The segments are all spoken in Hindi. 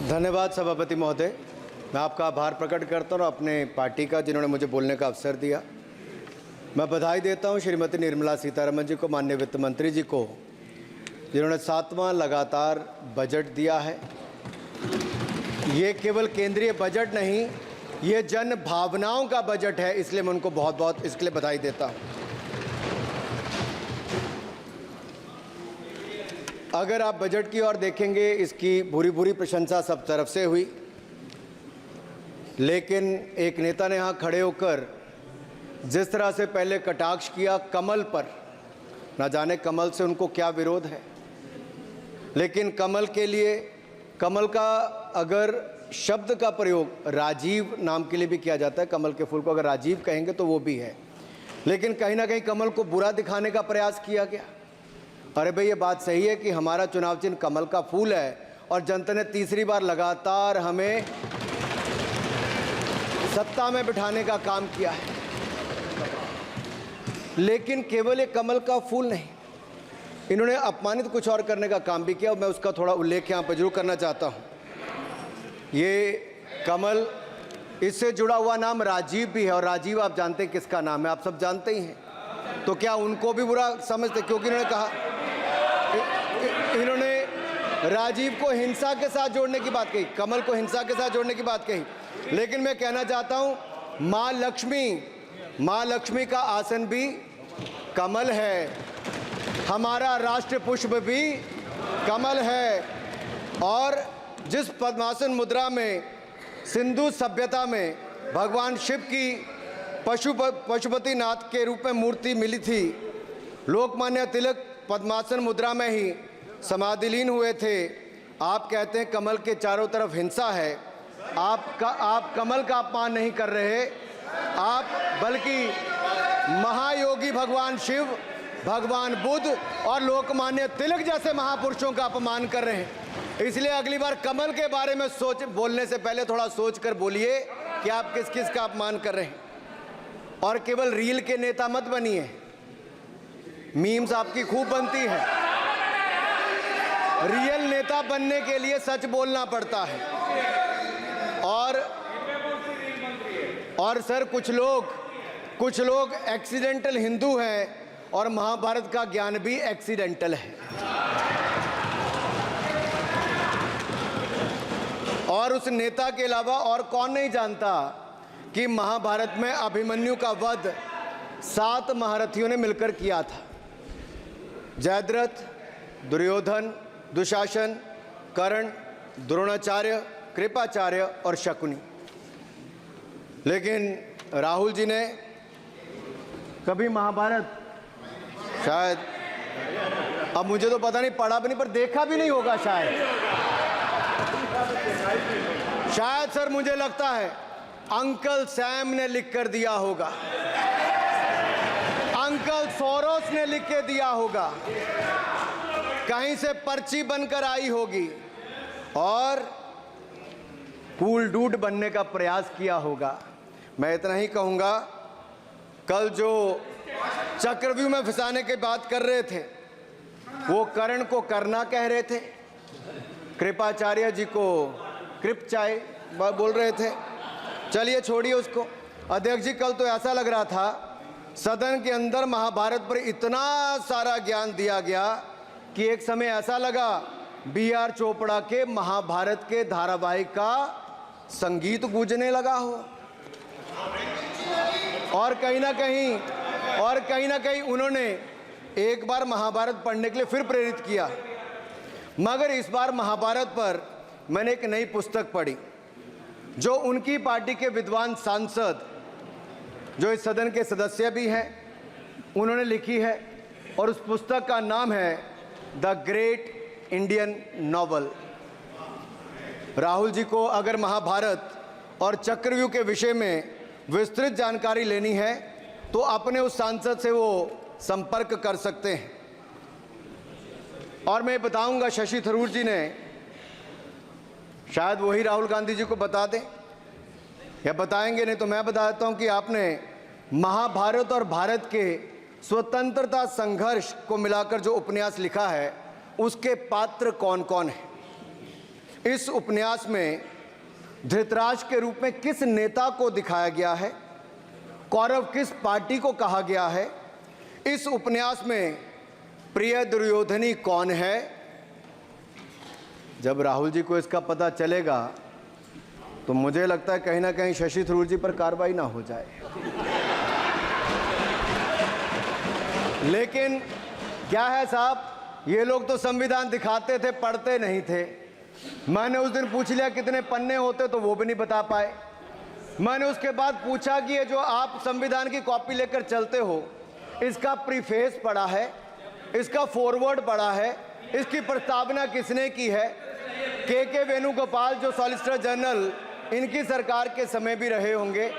धन्यवाद सभापति महोदय। मैं आपका आभार प्रकट करता हूँ अपने पार्टी का, जिन्होंने मुझे बोलने का अवसर दिया। मैं बधाई देता हूँ श्रीमती निर्मला सीतारमण जी को, माननीय वित्त मंत्री जी को, जिन्होंने 7वां लगातार बजट दिया है। ये केवल केंद्रीय बजट नहीं, ये जन भावनाओं का बजट है, इसलिए मैं उनको बहुत बहुत इसके लिए बधाई देता हूँ। अगर आप बजट की ओर देखेंगे, इसकी भूरी भूरी प्रशंसा सब तरफ से हुई, लेकिन एक नेता ने यहाँ खड़े होकर जिस तरह से पहले कटाक्ष किया कमल पर, ना जाने कमल से उनको क्या विरोध है, लेकिन कमल के लिए, कमल का अगर शब्द का प्रयोग राजीव नाम के लिए भी किया जाता है, कमल के फूल को अगर राजीव कहेंगे तो वो भी है, लेकिन कहीं ना कहीं कमल को बुरा दिखाने का प्रयास किया गया। अरे भाई, ये बात सही है कि हमारा चुनाव चिन्ह कमल का फूल है और जनता ने तीसरी बार लगातार हमें सत्ता में बिठाने का काम किया है, लेकिन केवल ये कमल का फूल नहीं, इन्होंने अपमानित कुछ और करने का काम भी किया और मैं उसका थोड़ा उल्लेख यहाँ पर जरूर करना चाहता हूँ। ये कमल, इससे जुड़ा हुआ नाम राजीव भी है, और राजीव आप जानते हैं किसका नाम है, आप सब जानते ही हैं। तो क्या उनको भी बुरा समझते? क्योंकि इन्होंने कहा, इन्होंने राजीव को हिंसा के साथ जोड़ने की बात कही, कमल को हिंसा के साथ जोड़ने की बात कही, लेकिन मैं कहना चाहता हूँ माँ लक्ष्मी का आसन भी कमल है, हमारा राष्ट्र पुष्प भी कमल है, और जिस पद्मासन मुद्रा में सिंधु सभ्यता में भगवान शिव की पशुपति नाथ के रूप में मूर्ति मिली थी, लोकमान्य तिलक पद्मासन मुद्रा में ही समाधिलीन हुए थे। आप कहते हैं कमल के चारों तरफ हिंसा है। आप कमल का अपमान नहीं कर रहे, आप बल्कि महायोगी भगवान शिव, भगवान बुद्ध और लोकमान्य तिलक जैसे महापुरुषों का अपमान कर रहे हैं। इसलिए अगली बार कमल के बारे में बोलने से पहले थोड़ा सोच कर बोलिए कि आप किस किस का अपमान कर रहे हैं। और केवल रील के नेता मत बनिए, मीम्स आपकी खूब बनती है। रियल नेता बनने के लिए सच बोलना पड़ता है। और सर, कुछ लोग एक्सीडेंटल हिंदू हैं और महाभारत का ज्ञान भी एक्सीडेंटल है। और उस नेता के अलावा और कौन नहीं जानता कि महाभारत में अभिमन्यु का वध 7 महारथियों ने मिलकर किया था। जयद्रथ, दुर्योधन, दुशासन, कर्ण, द्रोणाचार्य, कृपाचार्य और शकुनी। लेकिन राहुल जी ने कभी महाभारत, शायद, अब मुझे तो पता नहीं, पढ़ा भी नहीं, पर देखा भी नहीं होगा शायद सर, मुझे लगता है अंकल सैम ने लिख कर दिया होगा, अंकल सोरोस ने लिख के दिया होगा, कहीं से पर्ची बनकर आई होगी और कूल डूड बनने का प्रयास किया होगा। मैं इतना ही कहूँगा, कल जो चक्रव्यूह में फंसाने की बात कर रहे थे, वो कर्ण को करना कह रहे थे, कृपाचार्य जी को कृपचाय बोल रहे थे। चलिए छोड़िए उसको। अध्यक्ष जी, कल तो ऐसा लग रहा था सदन के अंदर महाभारत पर इतना सारा ज्ञान दिया गया कि एक समय ऐसा लगा B.R. चोपड़ा के महाभारत के धारावाहिक का संगीत गूंजने लगा हो। और कहीं ना कहीं उन्होंने एक बार महाभारत पढ़ने के लिए फिर प्रेरित किया। मगर इस बार महाभारत पर मैंने एक नई पुस्तक पढ़ी, जो उनकी पार्टी के विद्वान सांसद, जो इस सदन के सदस्य भी हैं, उन्होंने लिखी है, और उस पुस्तक का नाम है the great Indian novel. Rahul ji को अगर महाभारत और चक्रव्यूह के विषय में विस्तृत जानकारी लेनी है तो अपने उस सांसद से वो संपर्क कर सकते हैं। और मैं बताऊंगा, शशि थरूर जी ने, शायद वही राहुल गांधी जी को बता दें या बताएंगे, नहीं तो मैं बता देता हूं कि आपने महाभारत और भारत के स्वतंत्रता संघर्ष को मिलाकर जो उपन्यास लिखा है, उसके पात्र कौन कौन है। इस उपन्यास में धृतराष्ट्र के रूप में किस नेता को दिखाया गया है, कौरव किस पार्टी को कहा गया है, इस उपन्यास में प्रिय दुर्योधनी कौन है। जब राहुल जी को इसका पता चलेगा तो मुझे लगता है कहीं ना कहीं शशि थरूर जी पर कार्रवाई ना हो जाए। लेकिन क्या है साहब, ये लोग तो संविधान दिखाते थे, पढ़ते नहीं थे। मैंने उस दिन पूछ लिया कितने पन्ने होते, तो वो भी नहीं बता पाए। मैंने उसके बाद पूछा कि ये जो आप संविधान की कॉपी लेकर चलते हो, इसका प्रीफेस पढ़ा है, इसका फॉरवर्ड पढ़ा है, इसकी प्रस्तावना किसने की है। के वेणुगोपाल जो सॉलिसिटर जनरल इनकी सरकार के समय भी रहे होंगे,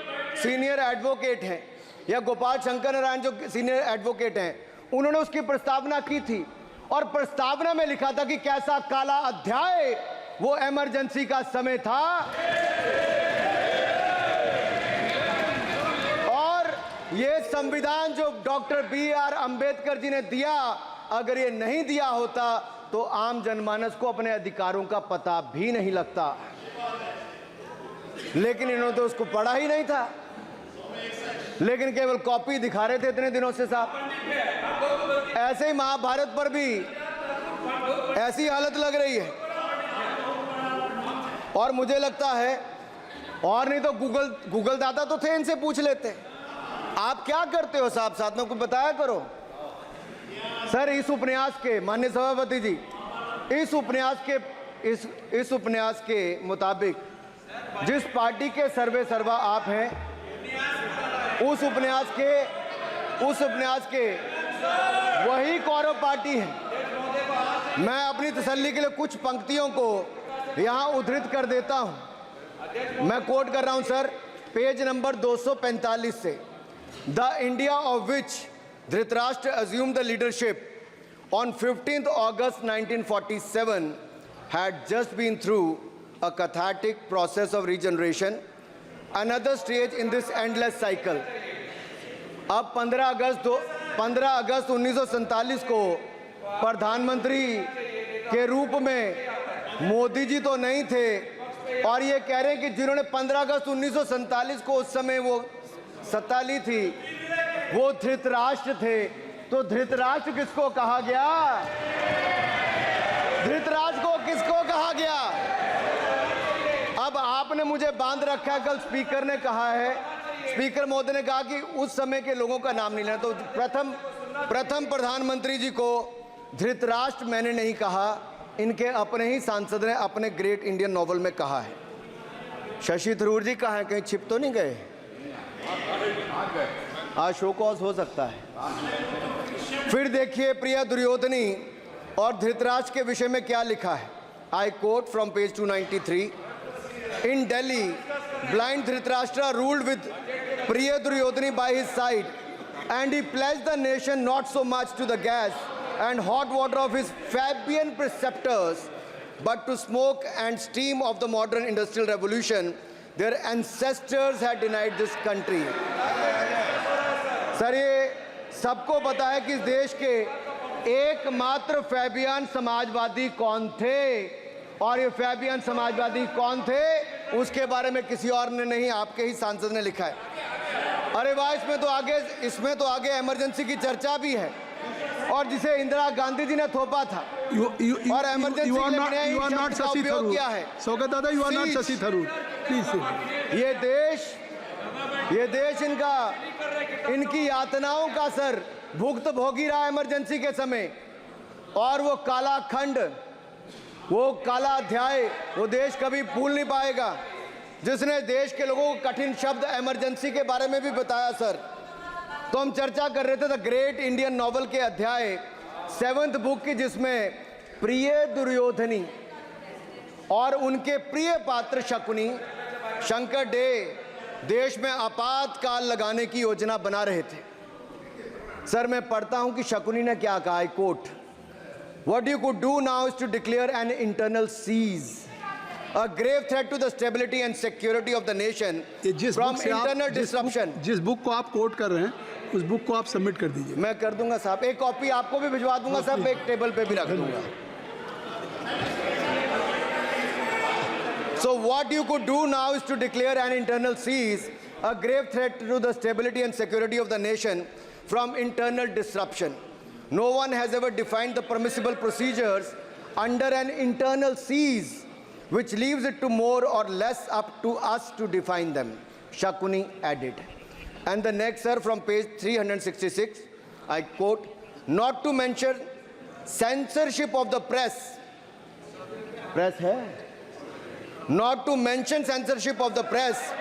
सीनियर एडवोकेट हैं, या गोपाल शंकर नारायण जो सीनियर एडवोकेट हैं, उन्होंने उसकी प्रस्तावना की थी और प्रस्तावना में लिखा था कि कैसा काला अध्याय वो इमरजेंसी का समय था। और ये संविधान जो डॉक्टर BR अंबेडकर जी ने दिया, अगर ये नहीं दिया होता तो आम जनमानस को अपने अधिकारों का पता भी नहीं लगता। लेकिन इन्होंने तो उसको पढ़ा ही नहीं था, लेकिन केवल कॉपी दिखा रहे थे इतने दिनों से साहब। ऐसे ही महाभारत पर भी ऐसी हालत लग रही है। और मुझे लगता है, और नहीं तो गूगल दादा तो थे, इनसे पूछ लेते आप क्या करते हो साहब, साथ में कुछ बताया करो। सर इस उपन्यास के, माननीय सभापति जी, इस उपन्यास के मुताबिक जिस पार्टी के सर्वे सर्वा आप हैं, उस उपन्यास के वही कौरव पार्टी है। मैं अपनी तसल्ली के लिए कुछ पंक्तियों को यहां उद्धृत कर देता हूं। मैं कोट कर रहा हूं सर, पेज नंबर 245 से। The India of which Dhritarashtra assumed the leadership on 15th August 1947 had just been through a cathartic process of regeneration, another stage in this endless cycle. अब 15 अगस्त 1947 को प्रधानमंत्री के रूप में मोदी जी तो नहीं थे, और ये कह रहे हैं कि जिन्होंने 15 अगस्त 1947 को उस समय वो सत्ता ली थी, वो धृतराष्ट्र थे। तो धृतराष्ट्र किसको कहा गया? धृतराष्ट्र को किसको कहा गया? अब आपने मुझे बांध रखा है। कल स्पीकर ने कहा है, स्पीकर महोदय ने कहा कि उस समय के लोगों का नाम नहीं लेना। तो प्रथम प्रधानमंत्री जी को धृतराष्ट्र मैंने नहीं कहा, इनके अपने ही सांसद ने अपने ग्रेट इंडियन नॉवल में कहा है। शशि थरूर जी कहाँ हैं? कहीं छिप तो नहीं गए? आज शो कॉज हो सकता है। फिर देखिए प्रिय दुर्योधनी और धृतराष्ट्र के विषय में क्या लिखा है। I quote from page 293। In Delhi, blind Dhritarashtra ruled with Priya Duryodhani by his side, and he pledged the nation not so much to the gas and hot water of his Fabian preceptors, but to smoke and steam of the modern industrial revolution their ancestors had denied this country. Sir ये सबको पता है कि इस देश के एकमात्र फैबियन समाजवादी कौन थे, और ये फैबियन समाजवादी कौन थे उसके बारे में किसी और ने नहीं, आपके ही सांसद ने लिखा है। अरे वाह, इसमें तो आगे इमरजेंसी की चर्चा भी है, और जिसे इंदिरा गांधी जी ने थोपा था। और इमरजेंसी के लिए उपयोग किया है। सौगत दादा, you are not Shashi Tharoor, please. ये देश इनकी यातनाओं का सर भुगत भोगी रहा इमरजेंसी के समय, और वो काला खंड, वो काला अध्याय वो देश कभी भूल नहीं पाएगा, जिसने देश के लोगों को कठिन शब्द इमरजेंसी के बारे में भी बताया। सर तो हम चर्चा कर रहे थे द ग्रेट इंडियन नॉवल के अध्याय 7th बुक की, जिसमें प्रिय दुर्योधनी और उनके प्रिय पात्र शकुनी शंकर डे देश में आपातकाल लगाने की योजना बना रहे थे। सर मैं पढ़ता हूं कि शकुनी ने क्या कहा। I quote, What you could do now is to declare an internal siege, a grave threat to the stability and security of the nation from internal disruption. जिस बुक को आप कोट कर रहे हैं, उस बुक को आप सबमिट कर दीजिए। मैं कर दूंगा साहब, एक कॉपी आपको भी भिजवा दूंगा साहब, एक टेबल पे भी रख दूंगा। So what you could do now is to declare an internal seize, a grave threat to the stability and security of the nation from internal disruption. No one has ever defined the permissible procedures under an internal seize, which leaves it to more or less up to us to define them. Shakuni added. And the next, sir, from page 366, I quote, not to mention censorship of the press. Press hai? Not to mention censorship of the press,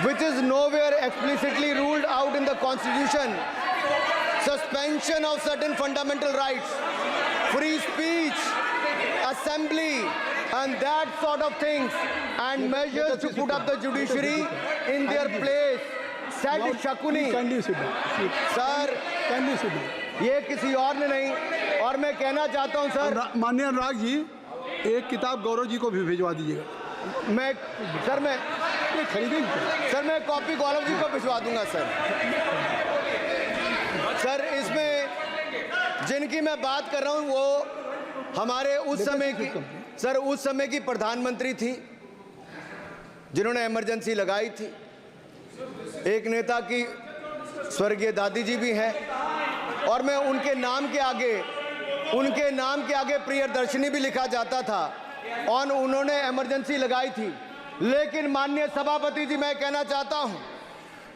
which is nowhere explicitly ruled out in the Constitution. Suspension of certain fundamental rights, free speech, assembly, and that sort of things, and measures to put up the judiciary in their place, said Shakuni. Kindly sit down. Sir, Kindly sit down. ये किसी और ने नहीं, और मैं कहना चाहता हूं सर, माननीय अनुराग जी, एक किताब गौरव जी को भी भिजवा दीजिएगा। मैं खरीदेंगे सर, मैं कॉपी गौरव जी को भिजवा दूंगा सर। सर, इसमें जिनकी मैं बात कर रहा हूं वो हमारे उस समय की, सर उस समय की प्रधानमंत्री थी जिन्होंने इमरजेंसी लगाई थी। एक नेता की स्वर्गीय दादी जी भी हैं, और मैं उनके नाम के आगे प्रियदर्शिनी भी लिखा जाता था, और उन्होंने इमरजेंसी लगाई थी। लेकिन माननीय सभापति जी, मैं कहना चाहता हूं,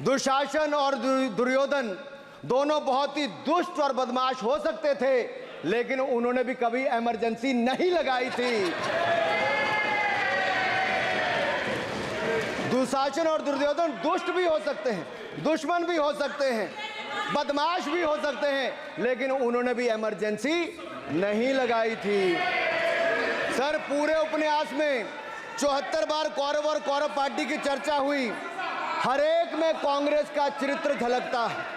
दुशासन और दुर्योधन दोनों बहुत ही दुष्ट और बदमाश हो सकते थे, लेकिन उन्होंने भी कभी इमरजेंसी नहीं लगाई थी। दुशासन और दुर्योधन दुष्ट भी हो सकते हैं, दुश्मन भी हो सकते हैं, बदमाश भी हो सकते हैं, लेकिन उन्होंने भी इमरजेंसी नहीं लगाई थी। सर, पूरे उपन्यास में 74 बार कौरव और कौरव पार्टी की चर्चा हुई, हर एक में कांग्रेस का चरित्र झलकता है।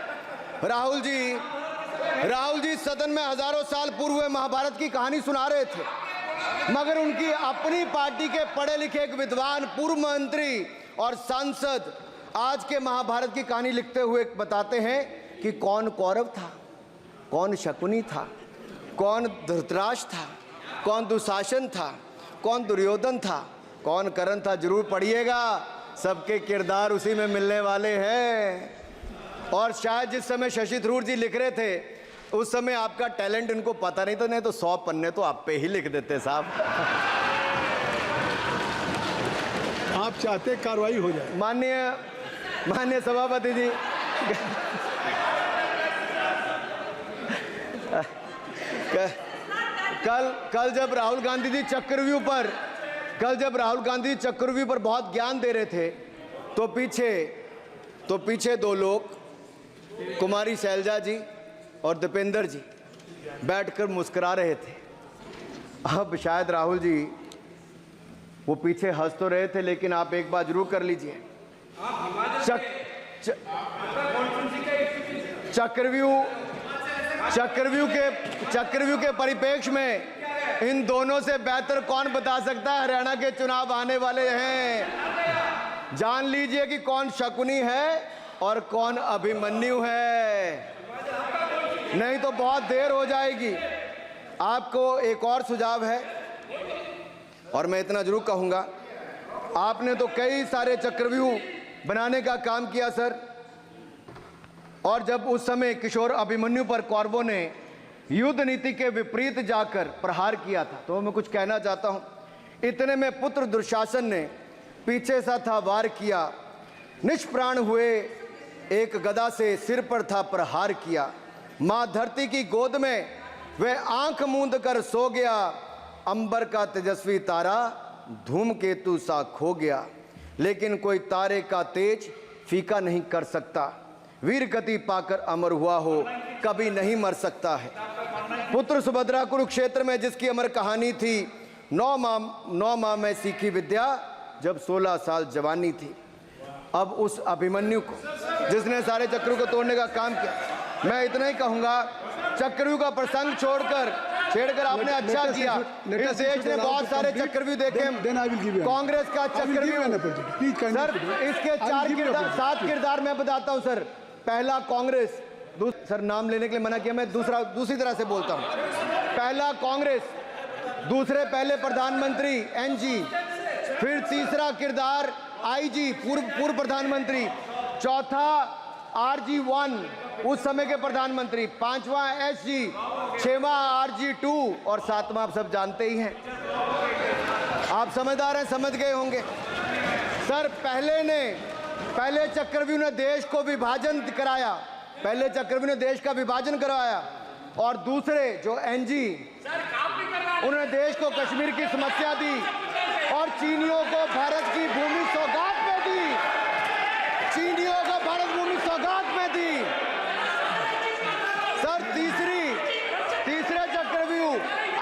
राहुल जी सदन में हजारों साल पूर्व हुए महाभारत की कहानी सुना रहे थे, मगर उनकी अपनी पार्टी के पढ़े लिखे एक विद्वान पूर्व मंत्री और सांसद आज के महाभारत की कहानी लिखते हुए बताते हैं कि कौन कौरव था, कौन शकुनी था, कौन धृतराष्ट्र था, कौन दुशासन था, कौन दुर्योधन था, कौन कर्ण था। जरूर पढ़िएगा, सबके किरदार उसी में मिलने वाले हैं। और शायद जिस समय शशि थरूर जी लिख रहे थे, उस समय आपका टैलेंट इनको पता नहीं था, नहीं तो 100 पन्ने तो आप पे ही लिख देते साहब। आप चाहते कार्रवाई हो जाए। माननीय सभापति जी, कल जब राहुल गांधी जी चक्रव्यूह पर बहुत ज्ञान दे रहे थे, तो पीछे दो लोग, कुमारी शैलजा जी और दीपेंद्र जी, बैठकर मुस्कुरा रहे थे। अब शायद राहुल जी वो पीछे हंस तो रहे थे, लेकिन आप एक बात जरूर कर लीजिए, चक्रव्यूह के परिप्रेक्ष्य में इन दोनों से बेहतर कौन बता सकता है हरियाणा के चुनाव आने वाले हैं। जान लीजिए कि कौन शकुनी है और कौन अभिमन्यु है, नहीं तो बहुत देर हो जाएगी। आपको एक और सुझाव है, और मैं इतना जरूर कहूंगा, आपने तो कई सारे चक्रव्यूह बनाने का काम किया सर, और जब उस समय किशोर अभिमन्यु पर कौरवों ने युद्ध नीति के विपरीत जाकर प्रहार किया था, तो मैं कुछ कहना चाहता हूं। इतने में पुत्र दुशासन ने पीछे सा था वार किया, निष्प्राण हुए एक गदा से सिर पर था प्रहार किया। मां धरती की गोद में वह आंख मूंद कर सो गया, अंबर का तेजस्वी तारा धूमकेतु सा खो गया। लेकिन कोई तारे का तेज फीका नहीं कर सकता, वीर गति पाकर अमर हुआ हो कभी नहीं मर सकता है। पुत्र सुभद्रा कुरुक्षेत्र में जिसकी अमर कहानी थी, 9 माह में सीखी विद्या जब 16 साल जवानी थी। अब उस अभिमन्यु को, जिसने सारे चक्रव्यूह को तोड़ने का काम किया, मैं इतना ही कहूंगा, चक्रव्यूह का प्रसंग छेड़कर आपने अच्छा किया। इस देश ने बहुत सारे चक्रव्यूह देखे, कांग्रेस का चक्रव्यूह सर, इसके 7 किरदार मैं बताता हूं सर। पहला कांग्रेस, सर नाम लेने के लिए मना किया, मैं दूसरी तरह से बोलता हूं। पहला कांग्रेस, दूसरे पहले प्रधानमंत्री NG, फिर तीसरा किरदार आईजी पूर्व प्रधानमंत्री, चौथा RG1 उस समय के प्रधानमंत्री, पांचवा SG, छठवां RG2 और सातवां आप सब जानते ही हैं। आप समझदार हैं, समझ गए होंगे। सर पहले चक्रव्यूह ने देश को विभाजन कराया, पहले चक्रव्यूह ने देश का विभाजन करवाया, और दूसरे जो NG उन्होंने देश को कश्मीर की समस्या दी और चीनियों को भारत की भूमि सौगात में दी, चीनियों को भारत भूमि सौगात में दी। सर तीसरे चक्रव्यूह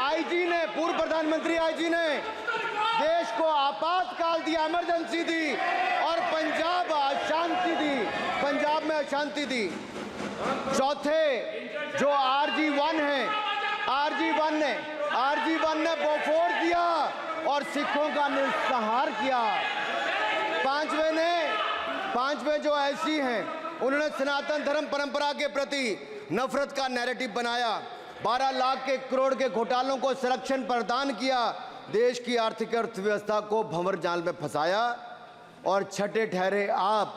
आईजी ने, पूर्व प्रधानमंत्री आईजी ने देश को आपातकाल दिया, इमरजेंसी दी और पंजाब में अशांति दी। चौथे जो RG1 है, RG1 ने बोफोर्स दिया और सिखों का निस्सहार किया। पांचवें जो ऐसी हैं, उन्होंने सनातन धर्म परंपरा के प्रति नफरत का नैरेटिव बनाया, 12 लाख के करोड़ के घोटालों को संरक्षण प्रदान किया, देश की आर्थिक अर्थव्यवस्था को भंवर जाल में फंसाया। और छठे ठहरे आप,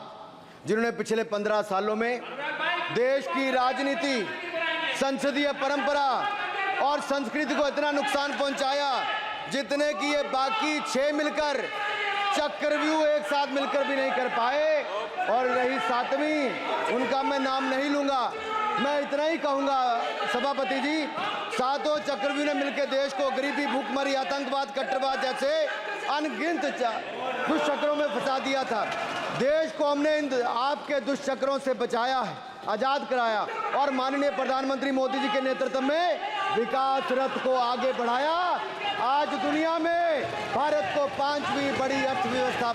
जिन्होंने पिछले 15 सालों में देश की राजनीति, संसदीय परंपरा और संस्कृति को इतना नुकसान पहुंचाया जितने कि ये बाकी 6 मिलकर चक्रव्यूह एक साथ मिलकर भी नहीं कर पाए। और रही 7वीं, उनका मैं नाम नहीं लूंगा, मैं इतना ही कहूंगा सभापति जी, 7 चक्रव्यूह ने मिलकर देश को गरीबी, भूखमरी, आतंकवाद, कट्टरवाद जैसे अनगिनत दुष्चक्रों में फंसा दिया था। देश को हमने इन आपके दुष्चक्रों से बचाया है, आजाद कराया और माननीय प्रधानमंत्री मोदी जी के नेतृत्व में विकास रथ को आगे बढ़ाया। आज दुनिया में भारत को 5वीं बड़ी अर्थव्यवस्था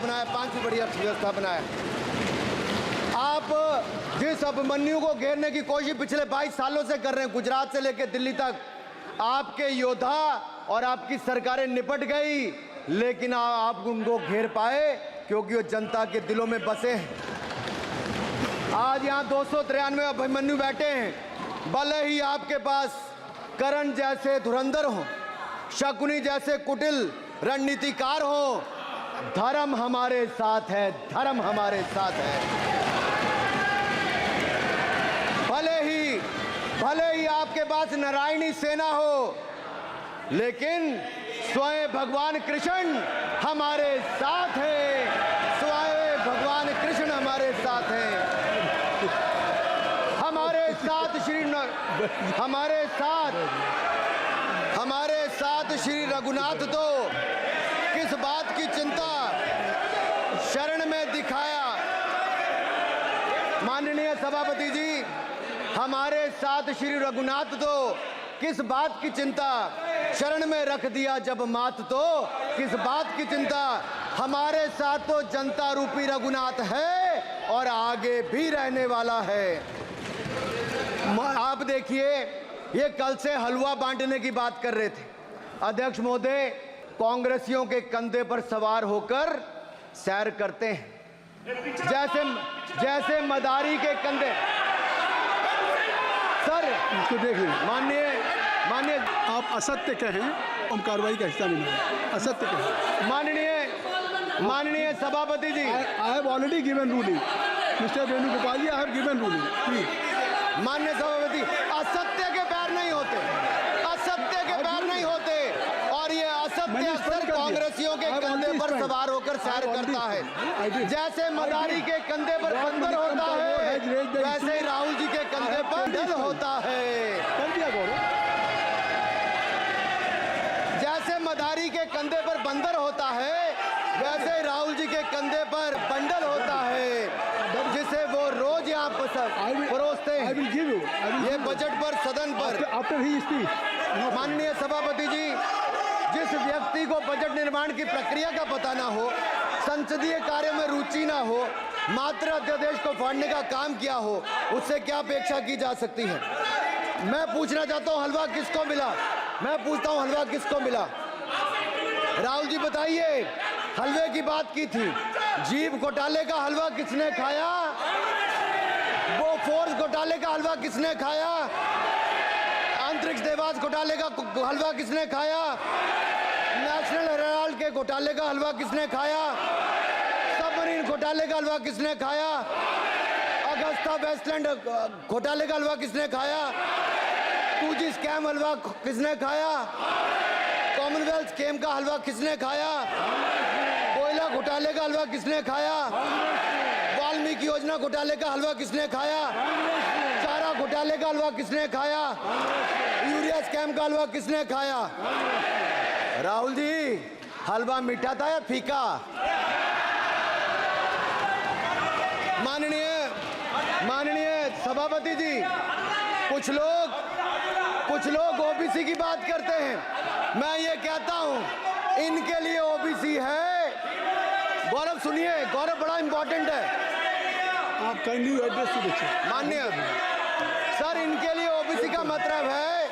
बनाया। आप जिस अभिमन्यु को घेरने की कोशिश पिछले 22 सालों से कर रहे हैं, गुजरात से लेकर दिल्ली तक, आपके योद्धा और आपकी सरकारें निपट गई, लेकिन आप उनको घेर पाए क्योंकि वो जनता के दिलों में बसे हैं। आज यहाँ 293 अभिमन्यु बैठे हैं, भले ही आपके पास करण जैसे धुरंधर हो, शकुनी जैसे कुटिल रणनीतिकार हो, धर्म हमारे साथ है, धर्म हमारे साथ है। भले ही आपके पास नारायणी सेना हो, लेकिन स्वयं भगवान कृष्ण हमारे साथ है, स्वयं भगवान कृष्ण हमारे साथ है। हमारे साथ श्री रघुनाथ तो किस बात की चिंता शरण में दिखाया। माननीय सभापति जी, हमारे साथ श्री रघुनाथ तो किस बात की चिंता शरण में रख दिया जब मात, तो किस बात की चिंता। हमारे साथ तो जनता रूपी रघुनाथ है और आगे भी रहने वाला है। आप देखिए, ये कल से हलवा बांटने की बात कर रहे थे। अध्यक्ष महोदय कांग्रेसियों के कंधे पर सवार होकर सैर करते हैं, जैसे मदारी के कंधे। सर इसको देखिए, माननीय आप असत्य कहें, हम कार्रवाई का हिस्सा नहीं है। असत्य कहें। माननीय सभापति जी, I have already given ruling, mister Venugopal ji, I have given ruling. Please. माननीय सभापति, असत्य के पैर नहीं होते, असत्य के पैर नहीं होते, और ये असत्य अक्सर कांग्रेसियों के कंधे पर सवार होकर सैर करता है। जैसे मदारी के कंधे पर बंदर होता है, वैसे ही राहुल जी के कंधे पर दल होता है। जैसे मदारी के कंधे पर बंदर होता है, वैसे ही राहुल जी के कंधे पर बंडल होता है, जिसे वो रोज यहाँ परोसते हैं। ये बजट पर, सदन पर। माननीय सभापति जी, जिस व्यक्ति को बजट निर्माण की प्रक्रिया का पता ना हो, संसदीय कार्य में रुचि ना हो, मात्र अध्यादेश को फाड़ने का काम किया हो, उससे क्या अपेक्षा की जा सकती है। मैं पूछना चाहता हूँ, हलवा किसको मिला? मैं पूछता हूँ, हलवा किसको मिला? राहुल जी बताइए, हलवे की बात की थी, जीप घोटाले का हलवा किसने खाया? वो फोर्स घोटाले का हलवा किसने खाया? अंतरिक्ष देवास घोटाले का हलवा किसने खाया? नेशनल हेराल्ड के घोटाले का हलवा किसने खाया? सबमरीन घोटाले का हलवा किसने खाया? अगस्ता वेस्टलैंड घोटाले का हलवा किसने खाया? 2G स्कैम हलवा किसने खाया? कॉमनवेल्थ स्कैम का हलवा किसने खाया? कोयला घोटाले का हलवा किसने खाया? वाल्मीकि योजना घोटाले का हलवा किसने खाया? चारा घोटाले का हलवा किसने खाया? यूरिया स्कैम का हलवा किसने खाया? राहुल जी, हलवा मीठा था या फीका? माननीय सभापति जी, कुछ लोग ओबीसी की बात करते हैं। मैं ये कहता हूं, इनके लिए ओबीसी है। गौरव सुनिए, गौरव बड़ा इंपॉर्टेंट है। आप kindly address to the chair. माननीय सर, इनके लिए ओबीसी का मतलब है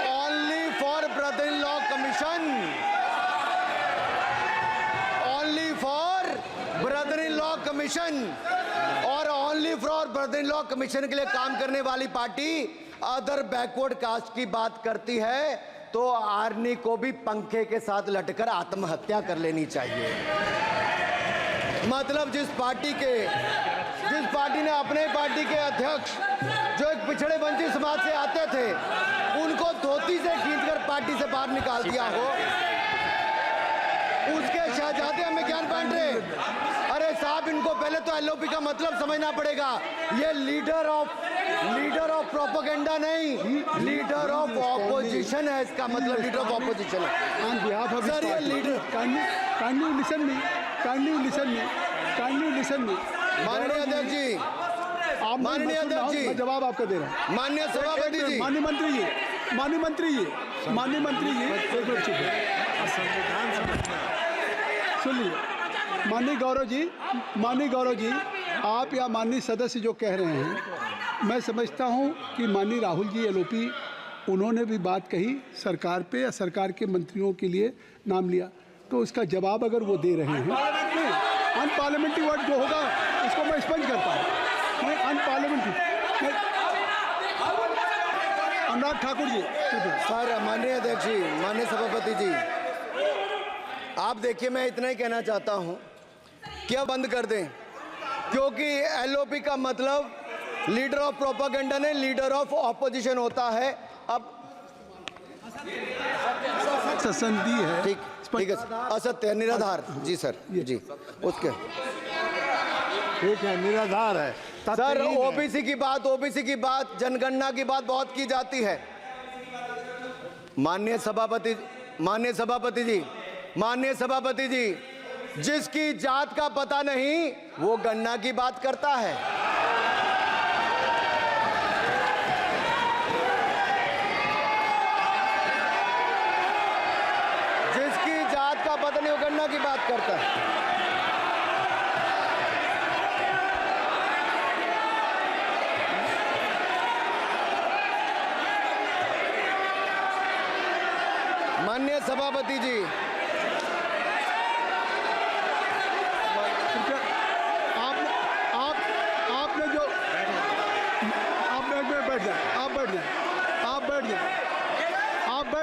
only for brother in law commission, only for brother in law commission. और only for brother in law commission के लिए काम करने वाली पार्टी अदर बैकवर्ड कास्ट की बात करती है तो आर्नी को भी पंखे के साथ लटकर आत्महत्या कर लेनी चाहिए। मतलब जिस पार्टी ने अपने पार्टी के अध्यक्ष जो एक पिछड़े वंचित समाज से आते थे, उनको धोती से खींचकर पार्टी से बाहर निकाल दिया हो, उसके शहजादे हमें ज्ञान बांट रहे। अरे साहब, इनको पहले तो एलओपी का मतलब समझना पड़ेगा। ये लीडर ऑफ प्रोपेगेंडा नहीं, लीडर ऑफ ऑपोजिशन है। इसका मतलब लीडर ऑफ ऑपोजिशन है। On behalf of Sir, ये लीडर kindly listen me. माननीय अध्यक्ष जी, माननीय अध्यक्ष जी, मैं जवाब आपको दे रहा हूँ। माननीय सभापति जी, माननीय मंत्री जी, एक मिनट चुप है। सुनिए, माननीय गौरव जी, आप या माननीय सदस्य जो कह रहे हैं, मैं समझता हूं कि माननीय राहुल जी एलओपी, उन्होंने भी बात कही सरकार पे या सरकार के मंत्रियों के लिए नाम लिया, तो उसका जवाब अगर वो दे रहे हैं, अनपार्लियामेंट्री वर्ड जो होगा उसको मैं स्पंज करता हूँ। मैं अनपार्लियामेंट्री अनुराग ठाकुर जी। सर, माननीय अध्यक्ष जी, माननीय सभापति जी, आप देखिए, मैं इतना ही कहना चाहता हूं कि अब बंद कर दें, क्योंकि एलओपी का मतलब लीडर ऑफ प्रोपेगेंडा नहीं, लीडर ऑफ ऑपोजिशन होता है। अब संधि है, ठीक है, असत्य निराधार। जी सर, जी उसके ठीक है, निराधार है सर। ओबीसी की बात, जनगणना की बात बहुत की जाती है। माननीय सभापति जी, जिसकी जात का पता नहीं वो गणना की बात करता है। जिसकी जात का पता नहीं वो गणना की बात करता है। माननीय सभापति जी, आपने जो आप बैठ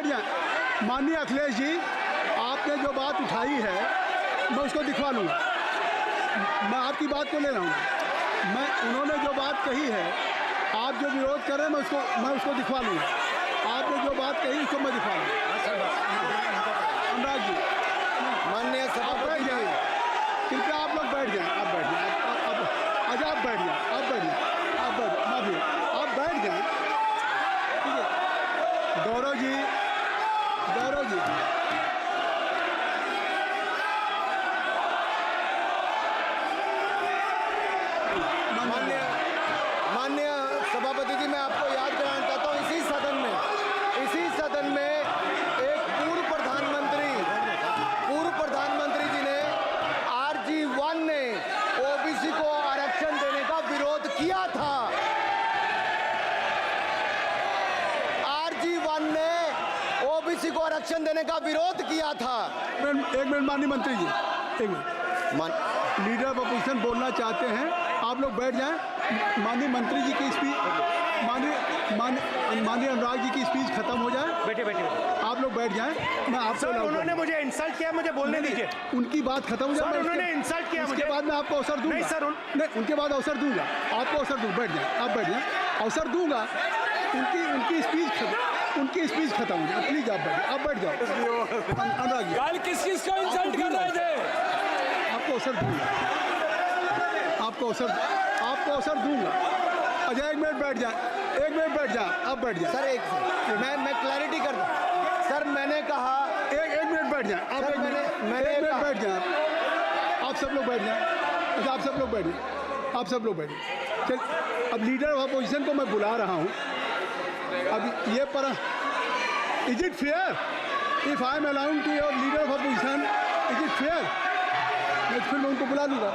जाए। माननीय अखिलेश जी, आपने जो बात उठाई है मैं उसको दिखवा लूँगा। मैं आपकी बात को ले रहा हूँ। उन्होंने जो बात कही है, आप जो विरोध कर रहे हैं, मैं उसको दिखवा लूँगा। आपने जो बात कही उसको मैं दिखवा लूँगा। अनुराग जी, माननीय सभापति जी, कृपया आप लोग बैठ जाएं। आप बैठ जाएं। अच्छा, आप बैठ जाएं। आप बैठ जाएं। आप बैठ जाएं। ठीक है। गौरव जी, माननीय सभापति जी, मैं आपको याद कराना चाहता हूँ, इसी सदन में एक पूर्व प्रधानमंत्री जी ने RG1 ने ओबीसी को आरक्षण देने का विरोध किया था। RG1 ने ओबीसी को आरक्षण देने का विरोध किया था। एक मिनट माननीय मंत्री जी, एक मिनट। लीडर ऑफ अपोजिशन बोलना चाहते हैं, आप लोग बैठ जाएं। माननीय मंत्री जी की स्पीच माननीय अनुराग जी की स्पीच खत्म हो जाए। बैठे बैठे बैठे। आप लोग बैठ जाएं, मैं आपको सर allow उन्होंने करूंगा। मुझे इंसल्ट किया, मुझे बोलने दीजिए। उनकी बात खत्म हो जाए। सर मैं उन्होंने उसके- इंसल्ट किया उसके मुझे। बाद मैं आपको अवसर दूंगा। नहीं सर, नहीं, उनके बाद अवसर दूंगा, आपको अवसर दूंगा। बैठ जाए, आप बैठ जाए, अवसर दूंगा। उनकी स्पीच खत्म हो जाए। प्लीज आप बैठ जाओ। अनुराग जी, कल किस को इंसल्ट कर रहे थे? आपको अवसर दूंगा, आपको अवसर दूंगा। अजय एक मिनट बैठ जाए, आप बैठ जाए। सर एक मैं क्लैरिटी कर दूं। सर मैंने कहा एक मिनट बैठ जाए आप। सर, एक मैंने मिनट कहा- बैठ जाए आप सब लोग बैठ जाए। अच्छा, आप सब लोग बैठ जाए। चल, अब लीडर ऑफ अपोजिशन को मैं बुला रहा हूँ। अब ये पर is it fair if I am allowing to your leader of opposition, is it fair? मैं फिर मैं उनको बुला लूँगा।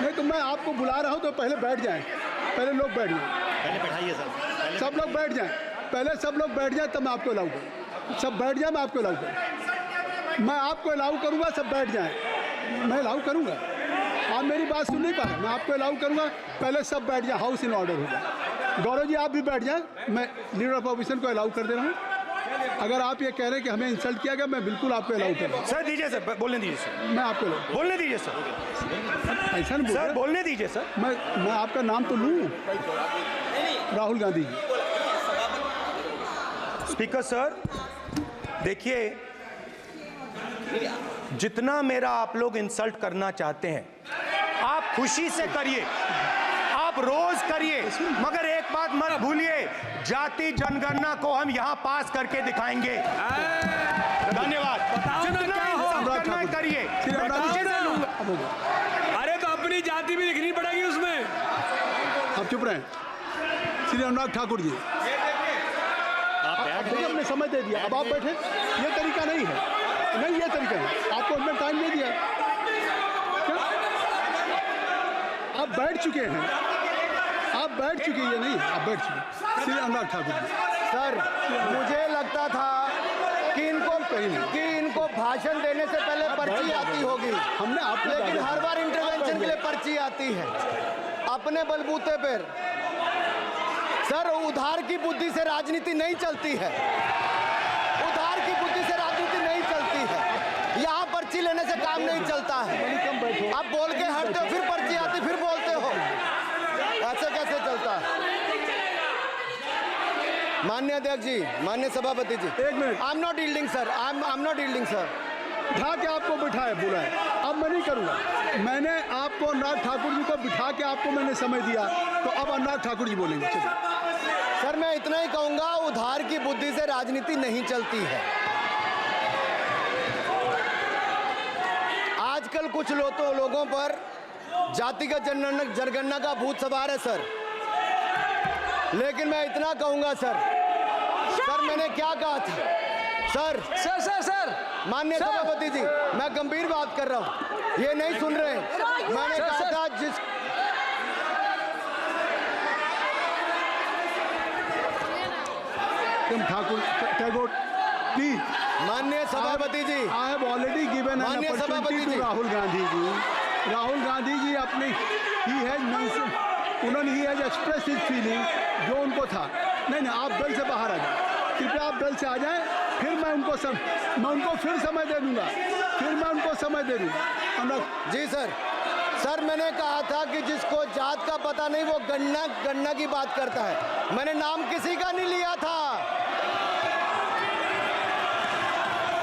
नहीं तो मैं आपको बुला रहा हूँ तो पहले बैठ जाएं। पहले लोग बैठ जाएं। पहले बैठाइए सर। सब लोग बैठ जाएं। पहले सब लोग बैठ जाएं तब मैं आपको अलाउ करूँ। सब बैठ जाएं, मैं आपको अलाउ करूँ। मैं आपको अलाउ करूँगा, सब बैठ जाएं। मैं अलाउ करूँगा। आप मेरी बात सुन नहीं पा रहे। मैं आपको अलाउ करूँगा, पहले सब बैठ जाए, हाउस इन ऑर्डर होगा। गौरव जी आप भी बैठ जाएं। मैं लीडर ऑफ अपोजिशन को अलाउ कर दे रहा हूँ। अगर आप ये कह रहे हैं कि हमें इंसल्ट किया गया, मैं बिल्कुल आपको अलाउ कर रहा हूँ। सर दीजिए सर, बोलने दीजिए सर। मैं आपको अलाउ बोलने दीजिए सर। ऐसा नहीं बोल सर रहा। बोलने दीजिए सर। मैं आपका नाम तो लूँ, राहुल गांधी जी। स्पीकर सर देखिए, जितना मेरा आप लोग इंसल्ट करना चाहते हैं आप खुशी से करिए, आप रोज करिए, मगर एक बात मत भूलिए, जाति जनगणना को हम यहां पास करके दिखाएंगे। धन्यवाद। जितना इंसल्ट करना है करिए। मैं खुशी से लूंगा। अरे तो अपनी जाति भी लिखनी पड़ेगी उसमें। आप चुप रहें। श्री अनुराग ठाकुर जी, देखिए हमने समय दे दिया, अब आप बैठे। ये तरीका नहीं है, नहीं ये तरीका है। आपको हमने टाइम दे दिया। क्या आप बैठ चुके हैं? आप बैठ चुके, ये नहीं आप बैठ चुके। श्री अनुराग ठाकुर जी, सर मुझे लगता था कि इनको भाषण देने से पहले पर्ची आती होगी। हमने आपको लेकिन हर बार इंटरवेंशन के लिए पर्ची आती है अपने बलबूते पर। सर उधार की बुद्धि से राजनीति नहीं चलती है। उधार की बुद्धि से राजनीति नहीं चलती है। यहाँ पर्ची लेने से काम नहीं चलता है। आप बोल के हटते हो, फिर पर्ची आती, फिर बोलते हो। ऐसे कैसे चलता है? माननीय अध्यक्ष जी, माननीय सभापति जी, एक minute. I am not yielding sir, I am not yielding sir. बिठा के आपको बिठाया बोला है, अब मैं नहीं करूँगा। मैंने आपको अनुराग ठाकुर जी को बिठा के आपको मैंने समय दिया, तो अब अनुराग ठाकुर जी बोलेंगे। चलिए सर मैं इतना ही कहूंगा, उधार की बुद्धि से राजनीति नहीं चलती है। आजकल कुछ लोगों पर जातिगत जनगणना का भूत सवार है सर। लेकिन मैं इतना कहूंगा सर मैंने क्या कहा था सर माननीय सभापति जी, मैं गंभीर बात कर रहा हूं, ये नहीं सुन रहे हैं। मैंने कहा था जिस ठाकुर टैगोर प्लीज। माननीय सभापति जी, I have already given an माननीय सभापति अपॉर्चुनिटी जी। टू राहुल गांधी जी। राहुल गांधी जी अपनी ही हैज एक्सप्रेस हिज फीलिंग जो उनको था। नहीं आप बेल से बाहर आ जाए, कृपया आप बेल से आ जाएं, फिर मैं उनको फिर समय दे दूंगा। जी सर मैंने कहा था कि जिसको जात का पता नहीं वो गणना की बात करता है। मैंने नाम किसी का नहीं लिया था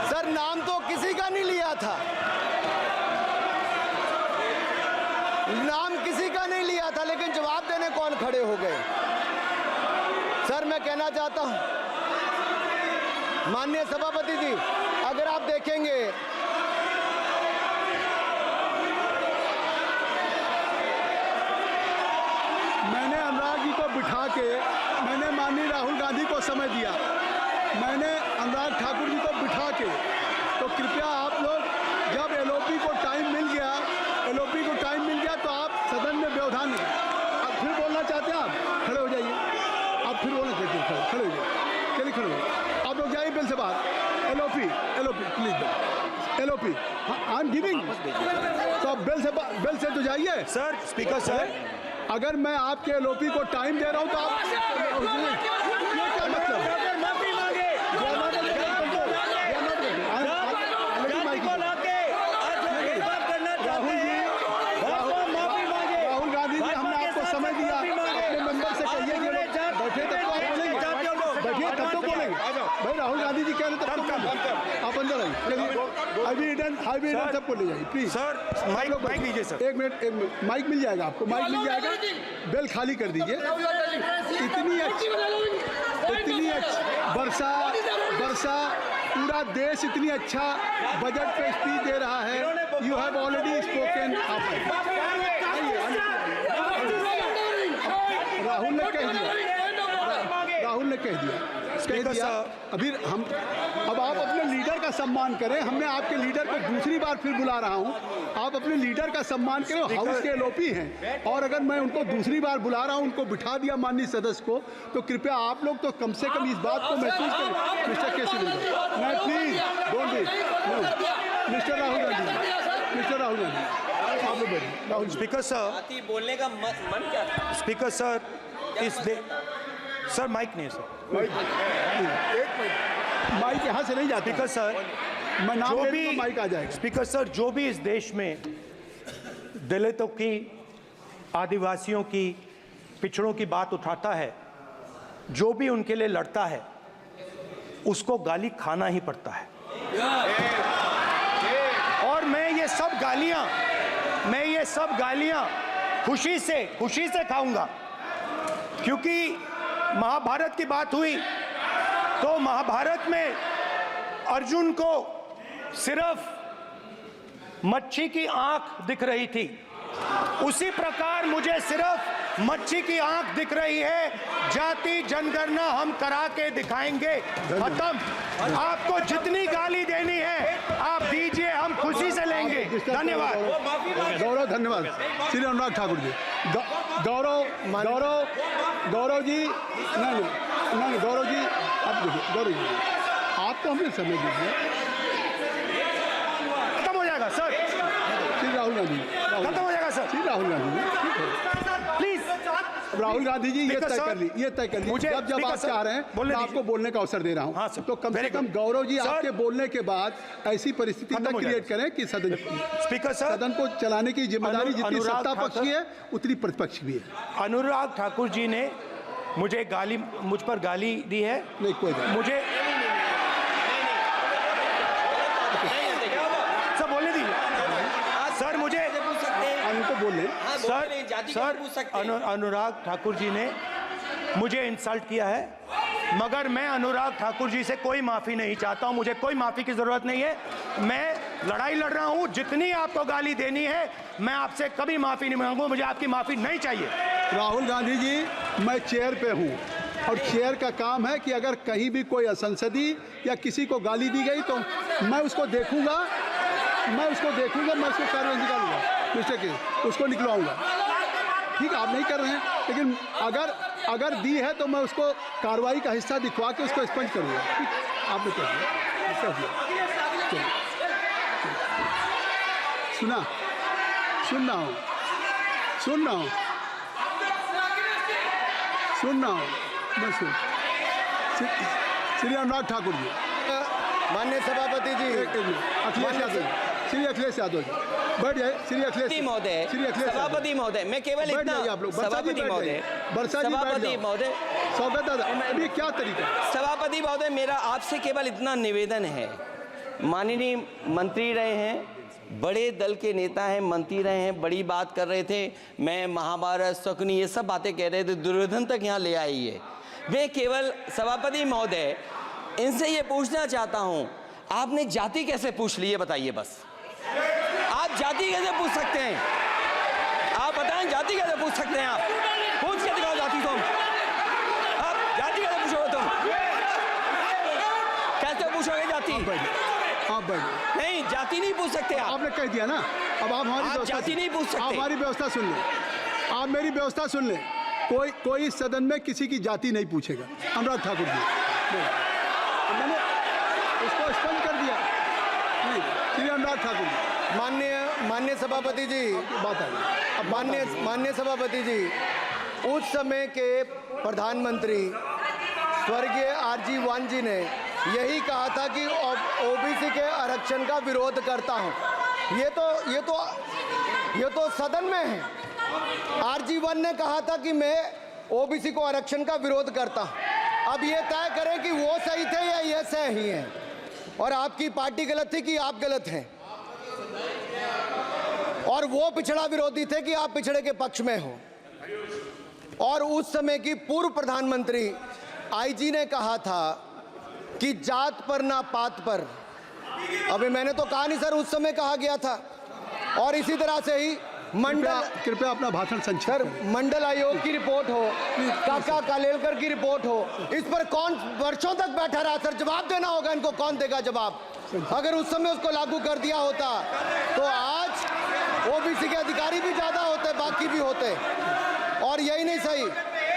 सर, नाम तो किसी का नहीं लिया था, नाम किसी का नहीं लिया था, लेकिन जवाब देने कौन खड़े हो गए। सर मैं कहना चाहता हूं माननीय सभापति जी, अगर आप देखेंगे मैंने अनुराग जी को बिठा के मैंने माननीय राहुल गांधी को समय दिया, मैंने अनुराग ठाकुर जी को बिठा के, तो कृपया आप लोग जब एलओपी को टाइम मिल गया तो आप सदन में व्यवधान अब फिर बोलना चाहते हैं, आप खड़े हो जाइए। आप फिर बोलना चाहते हैं, खड़े हो जाइए। चलिए खड़े हो जाइए। आप लोग जाइए बिल से बाहर। LOP please, LOP I am giving. तो आप बेल से तो जाइए। सर स्पीकर सर अगर मैं आपके एलओपी को टाइम दे रहा हूं तो आप ये क्या मतलब है? माफी मांगे राहुल गांधी जी, हमने आपको समय दिया, अपने मेंबर से कहिए कि बैठे तब तो आप बोलेंगे, बैठिए तब तो बोलेंगे भाई। राहुल गांधी जी कह रहे तब तो बोलेंगे। आप अंदर आइए, चलिए। हाईवे सबको ले जाइए प्लीज। सर माइक लीजिए सर। एक मिनट, माइक मिल जाएगा आपको, माइक मिल जाएगा। बेल खाली कर दीजिए। इतनी अच्छी वर्षा, पूरा देश इतनी अच्छा बजट पे स्पीच दे रहा है। You have already spoken. Rahul ने कह दिया अभी हम, अब आप अपने लीडर का सम्मान करें। हमने आपके लीडर को दूसरी बार फिर बुला रहा हूं, आप अपने लीडर का सम्मान करें। हाउस के एलओपी हैं और अगर मैं उनको दूसरी बार बुला रहा हूं, उनको बिठा दिया माननीय सदस्य को, तो कृपया आप लोग तो कम से कम इस बात को महसूस करें। मिस्टर केसी मैं please don't be mister Rahul Gandhi आप लोग बैठिए। राहुल स्पीकर सर, बोलने का मन क्या था? स्पीकर सर, सर माइक नहीं सर, माइक यहाँ से नहीं जाता। स्पीकर सर, मैं नाम जो ले भी लूँगा, माइक आ जाएगा। स्पीकर सर, जो भी इस देश में दलितों की, आदिवासियों की, पिछड़ों की बात उठाता है, जो भी उनके लिए लड़ता है, उसको गाली खाना ही पड़ता है। और मैं ये सब गालियां खुशी से खाऊंगा, क्योंकि महाभारत की बात हुई तो महाभारत में अर्जुन को सिर्फ मच्छी की आंख दिख रही थी, उसी प्रकार मुझे सिर्फ मच्छी की आंख दिख रही है। जाति जनगणना हम करा के दिखाएंगे। खत्म। आपको जितनी गाली देनी है आप दीजिए, हम खुशी से लेंगे। धन्यवाद। गौरव, धन्यवाद। श्री अनुराग ठाकुर जी। गौरव जी, नहीं गौरव जी, आप देखिए। गौरव जी, आप तो हमें समय दीजिए। खत्म हो जाएगा सर। श्री राहुल गांधी, खत्म हो जाएगा सर। श्री राहुल गांधी जी, ठीक है। प्लीज राहुल गांधी जी, ये तय कर ली। मुझे जब आप चाह रहे हैं, मैं आपको बोलने का अवसर दे रहा हूं। हाँ सर, तो कम से कम गौरव जी, आपके बोलने के बाद ऐसी परिस्थिति न क्रिएट करें कि सदन को चलाने की जिम्मेदारी जितनी सत्ता पक्ष की है उतनी प्रतिपक्ष भी है। अनुराग ठाकुर जी ने मुझ पर गाली दी है। नहीं, कोई बात नहीं। मुझे सब बोलने दीजिए सर। मुझे उनको बोले सर, अनुराग ठाकुर जी ने मुझे इंसल्ट किया है, मगर मैं अनुराग ठाकुर जी से कोई माफ़ी नहीं चाहता हूं। मुझे कोई माफ़ी की ज़रूरत नहीं है। मैं लड़ाई लड़ रहा हूं। जितनी आपको गाली देनी है, मैं आपसे कभी माफ़ी नहीं मांगूंगा। मुझे आपकी माफ़ी नहीं चाहिए। राहुल गांधी जी, मैं चेयर पे हूँ और चेयर का काम है कि अगर कहीं भी कोई असंसदीय या किसी को गाली दी गई तो मैं उसको देखूंगा, मैं उसको कार्रवाई निकालूंगा, मिस्टर के उसको निकलवाऊंगा। ठीक है, आप नहीं कर रहे हैं, लेकिन अगर दी है तो मैं उसको कार्रवाई का हिस्सा दिखवा के उसको स्पंज करूंगा। ठीक, आपने कह दिया। सुन रहा हूँ मैं श्री अनुराग ठाकुर जी, माननीय सभापति जी, अखिलेश यादव जी, बैठ जाए। श्री अखिलेश महोदय, सभापति महोदय, मैं केवल इतना, सभापति महोदय, स्वागत है। अभी क्या तरीका है? सभापति महोदय, मेरा आपसे केवल इतना निवेदन है। माननीय मंत्री रहे हैं, बड़े दल के नेता हैं, मंत्री रहे हैं, बड़ी बात कर रहे थे। मैं महाभारत, शकुनी, ये सब बातें कह रहे थे, दुर्योधन तक यहाँ ले आई है। मैं केवल सभापति महोदय इनसे ये पूछना चाहता हूँ, आपने जाति कैसे पूछ ली है बताइए बस। आप जाति कैसे पूछ सकते हैं? आप बताएं, जाति कैसे पूछ सकते हैं? आप पूछ के दिखाओ जाति तुम। आप जाति कैसे पूछोगे तुम? कैसे पूछोगे जाति? आप बैठ नहीं, जाति नहीं पूछ सकते आप। आपने कह दिया ना। अब आप हमारी जाति नहीं पूछ सकते। आप हमारी व्यवस्था सुन लें, आप मेरी व्यवस्था सुन लें। कोई सदन में किसी की जाति नहीं पूछेगा। अनुराग ठाकुर जी, मैंने उसको स्पष्ट कर दिया। नहीं, श्री अनुराग ठाकुर जी। माननीय सभापति जी, बात आ गई। अब माननीय सभापति जी, उस समय के प्रधानमंत्री स्वर्गीय आरजी वान जी ने यही कहा था कि ओबीसी के आरक्षण का विरोध करता हूं। ये तो सदन में है। आरजी वान ने कहा था कि मैं ओबीसी को आरक्षण का विरोध करता हूं। अब ये तय करें कि वो सही थे या ये सही हैं, और आपकी पार्टी गलत थी कि आप गलत हैं, और वो पिछड़ा विरोधी थे कि आप पिछड़े के पक्ष में हो। और उस समय की पूर्व प्रधानमंत्री आईजी ने कहा था कि जात पर ना पात पर। अभी मैंने तो कहा नहीं सर, उस समय कहा गया था। और इसी तरह से ही कृपया अपना भाषण संक्षिप्त सर, करें। मंडल आयोग की रिपोर्ट हो, काका कालेलकर की रिपोर्ट हो, इस पर कौन वर्षों तक बैठा रहा सर? जवाब देना होगा इनको, कौन देगा जवाब? अगर उस समय उसको लागू कर दिया होता तो आज ओबीसी के अधिकारी भी ज्यादा होते, बाकी भी होते। और यही नहीं सही,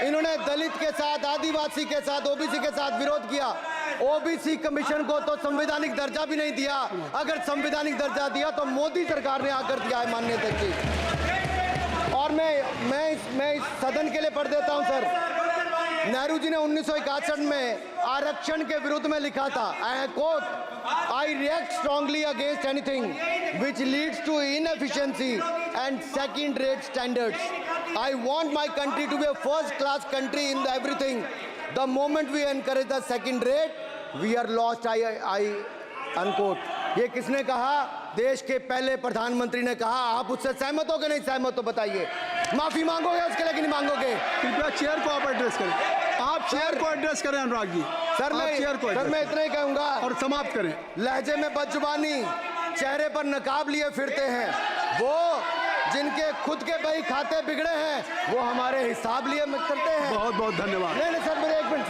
इन्होंने दलित के साथ, आदिवासी के साथ, ओबीसी के साथ विरोध किया। ओबीसी कमीशन को तो संवैधानिक दर्जा भी नहीं दिया। अगर संवैधानिक दर्जा दिया तो मोदी सरकार ने आकर दिया है, माननीय अध्यक्ष जी। और मैं इस सदन के लिए पढ़ देता हूं सर। नेहरू जी ने 1961 में आरक्षण के विरुद्ध में लिखा था, I quote, I react strongly against anything which leads to inefficiency and second rate standards. I want my country to be a first class country in everything. The moment we encourage the second rate we are lost, I unquote. ये किसने कहा? देश के पहले प्रधानमंत्री ने कहा। आप उससे सहमत हो कि नहीं सहमत हो बताइए? माफी मांगोगे उसके लिए कि नहीं मांगोगे? कृपया चेयर को आप एड्रेस करें। आप चेयर को एड्रेस करें अनुराग जी। सर मैं इतना ही कहूंगा और समाप्त करें। लहजे में बदजुबानी, चेहरे पर नकाब लिए फिरते हैं, वो जिनके खुद के बही खाते बिगड़े हैं वो हमारे हिसाब लिए करते हैं। बहुत बहुत धन्यवाद। नहीं सर, मेरे एक मिनट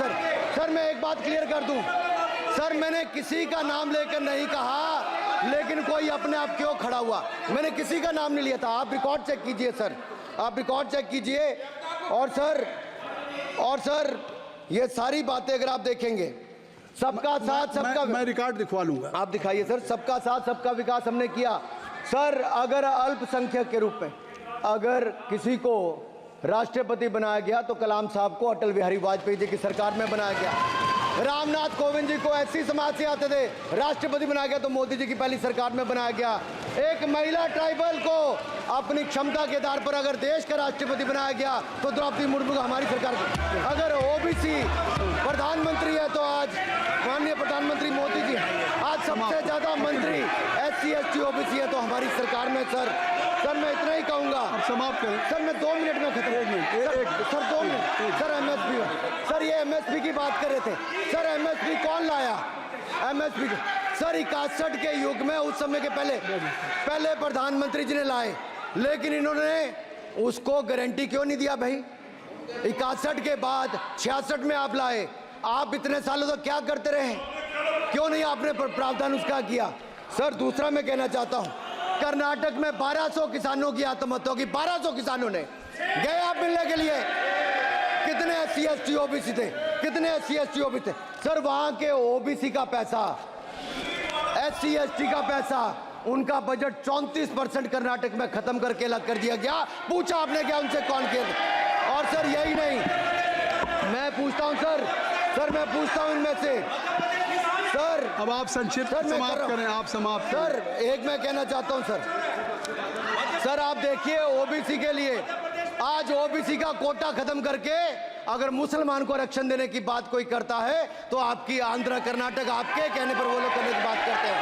सर, मैं एक बात क्लियर कर दूं सर, मैंने किसी का नाम लेकर नहीं कहा, लेकिन कोई अपने आप क्यों खड़ा हुआ? मैंने किसी का नाम नहीं लिया था। आप रिकॉर्ड चेक कीजिए सर, आप रिकॉर्ड चेक कीजिए। और सर ये सारी बातें अगर आप देखेंगे, सबका साथ सबका, मैं रिकॉर्ड दिखवा लूंगा। आप दिखाइए सर। सबका साथ सबका विकास हमने किया सर। अगर अल्पसंख्यक के रूप में अगर किसी को राष्ट्रपति बनाया गया तो कलाम साहब को अटल बिहारी वाजपेयी जी की सरकार में बनाया गया। रामनाथ कोविंद जी को एससी समाज से आते थे, राष्ट्रपति बनाया गया तो मोदी जी की पहली सरकार में बनाया गया। एक महिला ट्राइबल को अपनी क्षमता के आधार पर अगर देश का राष्ट्रपति बनाया गया तो द्रौपदी मुर्मू को हमारी सरकार। अगर ओबीसी प्रधानमंत्री है तो आज माननीय प्रधानमंत्री मोदी जी। आज सबसे ज्यादा मंत्री एससी एसटी ओबीसी है तो हमारी सरकार में। सर मैं इतना ही कहूंगा। समाप्त करें सर, मैं 2 मिनट में खत्म। 1 minute sir 2 minute. Sir MSP, sir ये एमएसपी की बात कर रहे थे सर। एमएसपी कौन लाया? एमएसपी सर 61 के युग में, उस समय के पहले प्रधानमंत्री जी ने लाए, लेकिन इन्होंने उसको गारंटी क्यों नहीं दिया भाई? 61 के बाद 66 में आप लाए। आप इतने सालों तक क्या करते रहे? क्यों नहीं आपने प्रावधान उसका किया? सर दूसरा मैं कहना चाहता हूं, कर्नाटक में 1200 किसानों की आत्महत्या होगी। 1200 किसानों ने गए आप मिलने के लिए। कितने एससी एसटी ओबीसी थे? कितने एससी एसटी ओबीसी थे? सर वहां के ओबीसी का पैसा, एससी एसटी का पैसा, उनका बजट 34% कर्नाटक में खत्म करके अलग कर दिया गया। पूछा आपने क्या उनसे? कौन किया? और सर यही नहीं, मैं पूछता हूं सर मैं पूछता हूं इनमें से सर। अब आप संक्षिप्त समाप्त करें। आप समाप्त सर एक मैं कहना चाहता हूं सर आप देखिए ओबीसी के लिए आज ओबीसी का कोटा खत्म करके अगर मुसलमान को आरक्षण देने की बात कोई करता है तो आपकी आंध्र कर्नाटक आपके कहने पर वो लोग करने की बात करते हैं।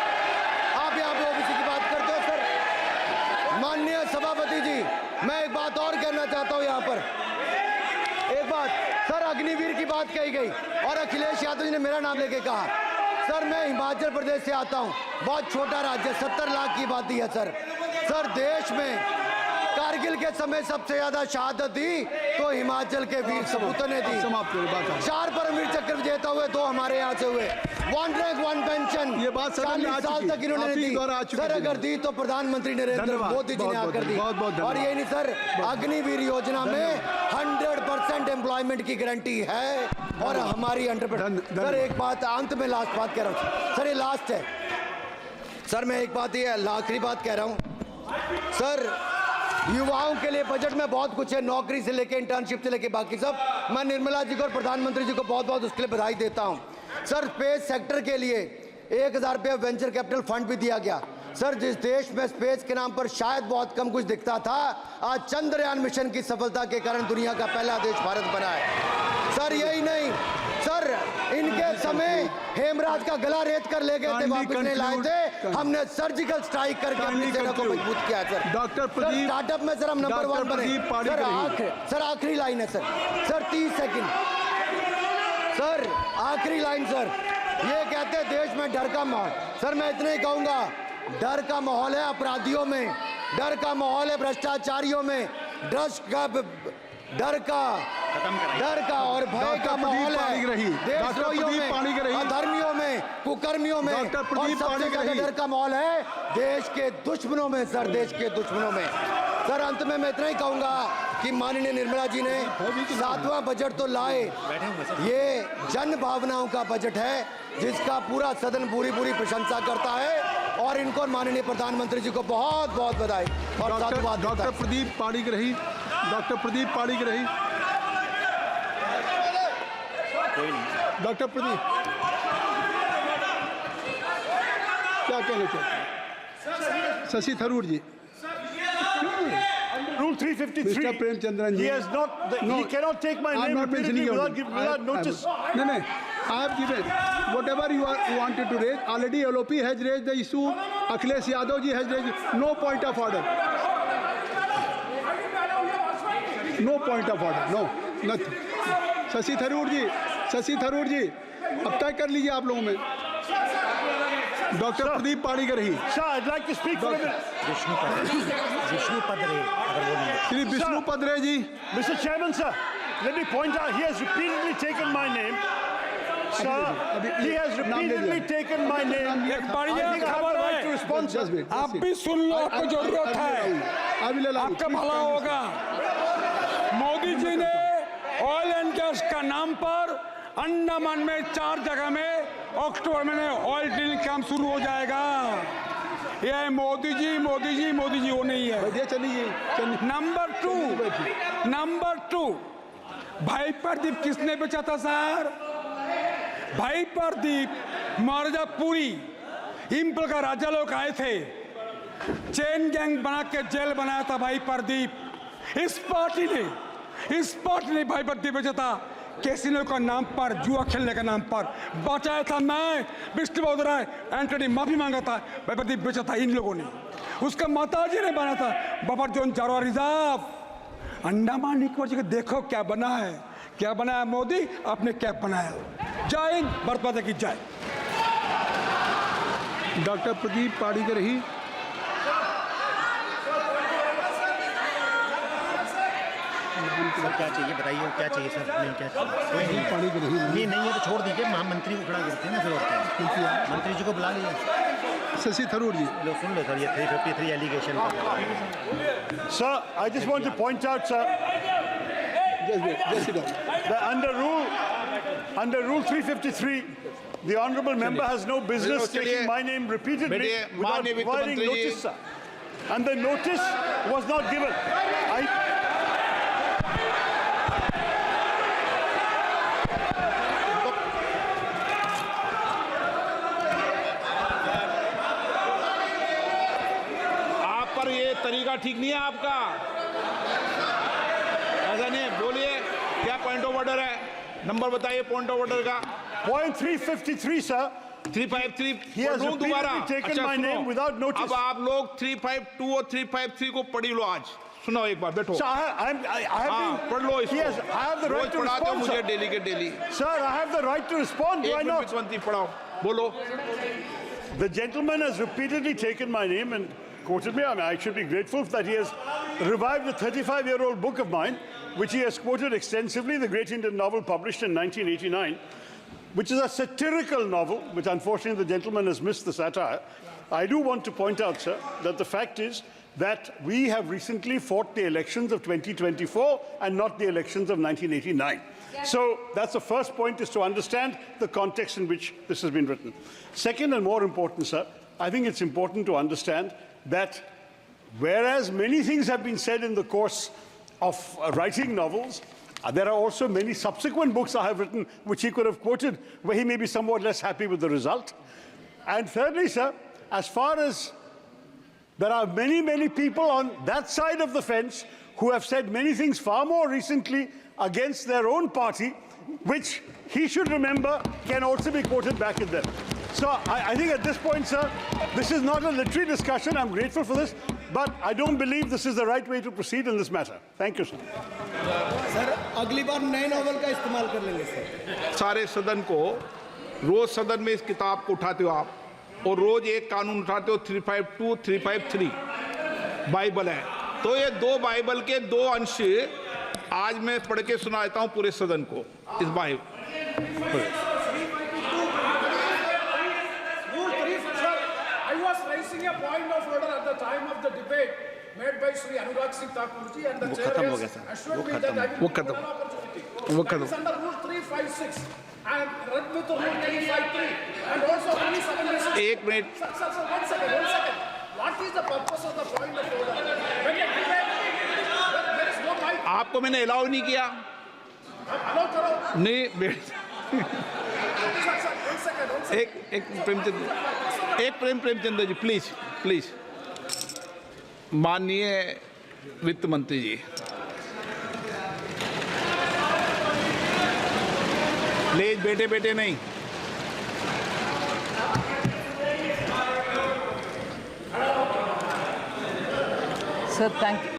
आप यहाँ पे ओबीसी की बात करते हो सर। माननीय सभापति जी, मैं एक बात और कहना चाहता हूँ यहाँ पर। एक बात सर, अग्निवीर की बात कही गई और अखिलेश यादव जी ने मेरा नाम लेके कहा। सर मैं हिमाचल प्रदेश से आता हूँ, बहुत छोटा राज्य, 70 लाख की आबादी है सर देश में कारगिल के समय सबसे ज्यादा शहादत दी तो हिमाचल के वीर सपूतों ने दी। 4 परमवीर चक्र विजेता हुए, 2 हमारे यहाँ से हुए। 1 रैंक 1 पेंशन ये बात 40 साल तक इन्होंने दी सर। अगर दी तो प्रधानमंत्री नरेंद्र मोदी जी ने आकर दी। और ये नहीं सर, अग्निवीर योजना में 100% एम्प्लॉयमेंट की गारंटी है और हमारी 100%। सर एक बात अंत में लास्ट बात कह रहा हूँ सर, ये लास्ट है सर। मैं एक बात, ये आखिरी बात कह रहा हूँ सर, युवाओं के लिए बजट में बहुत कुछ है, नौकरी से लेके इंटर्नशिप से लेके बाकी सब। मैं निर्मला जी को और प्रधानमंत्री जी को बहुत बहुत उसके लिए बधाई देता हूं। सर, स्पेस सेक्टर के लिए 1000 रुपये वेंचर कैपिटल फंड भी दिया गया। सर, जिस देश में स्पेस के नाम पर शायद बहुत कम कुछ दिखता था, आज चंद्रयान मिशन की सफलता के कारण दुनिया का पहला देश भारत बना है। सर, यही नहीं सर, इनके समय हेमराज का गला रेत कर ले गए थे, वापस नहीं लाए थे। हमने सर्जिकल स्ट्राइक करके अपनी सेना को मजबूत किया है। सर, डॉक्टर प्रदीप, स्टार्टअप में सर हम नंबर 1 बने। सर, आखिरी लाइन है सर 30 सेकंड। सर, आखिरी लाइन सर, ये कहते हैं देश में डर का माहौल। सर, मैं इतना ही कहूंगा, डर का माहौल है अपराधियों में, डर का माहौल है भ्रष्टाचारियों में, डर का और भय का माहौल है देशद्रोहियों में, अधर्मियों में, कुकर्मियों में, और सबसे ज्यादा डर का माहौल है देश के दुश्मनों में। सर, देश के दुश्मनों में। सर, अंत में मैं इतना ही कहूंगा कि माननीय निर्मला जी ने 7वां बजट तो लाए, ये जन भावनाओं का बजट है जिसका पूरा सदन पूरी प्रशंसा करता है, और इनको माननीय प्रधानमंत्री जी को बहुत बहुत बधाई और साधुवाद। Doctor Pradeep Panigrahi, doctor Pradeep Panigrahi, doctor Pradeep क्या कहना चाहते हैं? शशि थरूर जी। Rule 353. Mr. Premchandran ji. He has not. He cannot take my I'm name not repeatedly mentioning without notice. No. I have given whatever you wanted to raise. Already LOP has raised the issue. Akhilesh Yadav ji has raised. No point of order. No point of order. No, nothing. Shashi Tharoor जी, अब तय कर लीजिए आप लोगों में। Doctor Pradeep Panigrahi. Sir, I'd like to speak for a minute. Vishnu Padare, Shri Vishnu Padare ji. Mr. Chairman, sir, let me point out, he has repeatedly taken my name. Sir, he has repeatedly taken my name. एक बढ़िया I think I have खबर the right है। to respond, sir. Just wait. आप भी सुन लो, आपको जरूरत है, आपका भला होगा। मोदी जी ने ऑयल एंड गैस का नाम पर अंडमान में 4 जगह में अक्टूबर में ऑयल ड्रिलिंग काम शुरू हो जाएगा। ये मोदी जी वो नहीं है। चलिए। नंबर 2 भाई प्रदीप किसने बेचा था सर? भाई प्रदीप मिर्जापुरी इंपल का राजा लोग आए थे, चेन गैंग बना के जेल बनाया था भाई प्रदीप। इस पार्टी ने भाई प्रदीप बेचा था कैसीनो का नाम पर, जुआ खेलने का नाम पर बचाया था। मैं विष्णु बदराय एंटनी माफी मांगा था, भाई प्रदीप बेचा था इन लोगों ने। उसका माताजी ने बना था बफर जोन चारों रिजर्व अंडमान निकोबार जी। देखो क्या बना है मोदी, आपने क्या बनाया। जय हिंद, भारत माता की जय। डॉक्टर प्रदीप पाणिग्राही। सर, क्या चाहिए बताइए, क्या चाहिए सर? नहीं, क्या चाहिए? पाणिग्राही नहीं है तो छोड़ दीजिए, महामंत्री को खड़ा करते हैं ना, फिर और क्या? मंत्री जी को बुला लीजिए। शशि थरूर जी। लो सुन लो सर, ये 353 allegation. Sir, I just want to point out, sir, that under rule 353, the honourable member has no business taking my name repeatedly without providing notice, sir. And the notice was not given. तरीका ठीक नहीं है आपका, ऐसा नहीं है। बोलिए क्या पॉइंट ऑफ ऑर्डर है, नंबर बताइए पॉइंट ऑफ ऑर्डर का। Point 353, sir. 353 He has दोबारा। repeatedly taken अच्छा, my सुनो। name without notice. अब आप लोग 352 और 353 को पढ़ी लो आज। सुनो एक बार, बैठो। Sir, I have हाँ, been. पढ़ लो इसको। Yes, I have the right to रोज पढ़ाते हो respond, मुझे sir. डेली के daily. Sir, I have the right to respond. Do I एक not? मिनट पढ़ाओ, बोलो। The gentleman has repeatedly taken my name and quoted me. I mean, I should be grateful that he has revived a 35-year-old book of mine, which he has quoted extensively, the great Indian novel published in 1989, which is a satirical novel, which unfortunately the gentleman has missed the satire. I do want to point out, sir, that the fact is that we have recently fought the elections of 2024 and not the elections of 1989. So that's the first point, is to understand the context in which this has been written. Second, and more important, sir, I think it's important to understand that whereas many things have been said in the course of writing novels, there are also many subsequent books I have written which he could have quoted where he may be somewhat less happy with the result. And thirdly, sir, as far as there are many, many people on that side of the fence who have said many things far more recently against their own party, which he should remember can also be quoted back at them. So I think at this point, sir, this is not a literary discussion. I'm grateful for this, but I don't believe this is the right way to proceed in this matter. Thank you, sir. Sir अगली बार नए नॉवल का इस्तेमाल कर लेंगे सर। सारे सदन को रोज सदन में इस किताब को उठाते हो आप, और रोज एक कानून उठाते हो 352, 353 बाइबल है। तो ये दो बाइबल के दो अंश आज मैं पढ़ के सुनाता हूँ पूरे सदन को इस Bible. I was raising a point of order at the time of the debate made by Sri Anurag Singh Thakur ji, and the chair has assured me that I will give an opportunity. That is under Rule 356 and read with Rule 353 and also Rule 7. एक minute. Sir, one second. What is the purpose of the point of order? When a debate, there is no mic. आपको मैंने अलाउ नहीं किया। Allow करो। नहीं Sir, one second. एक प्रेमचंद्र जी, प्लीज। माननीय वित्त मंत्री जी, प्लीज बेटे नहीं। Sir, thank you.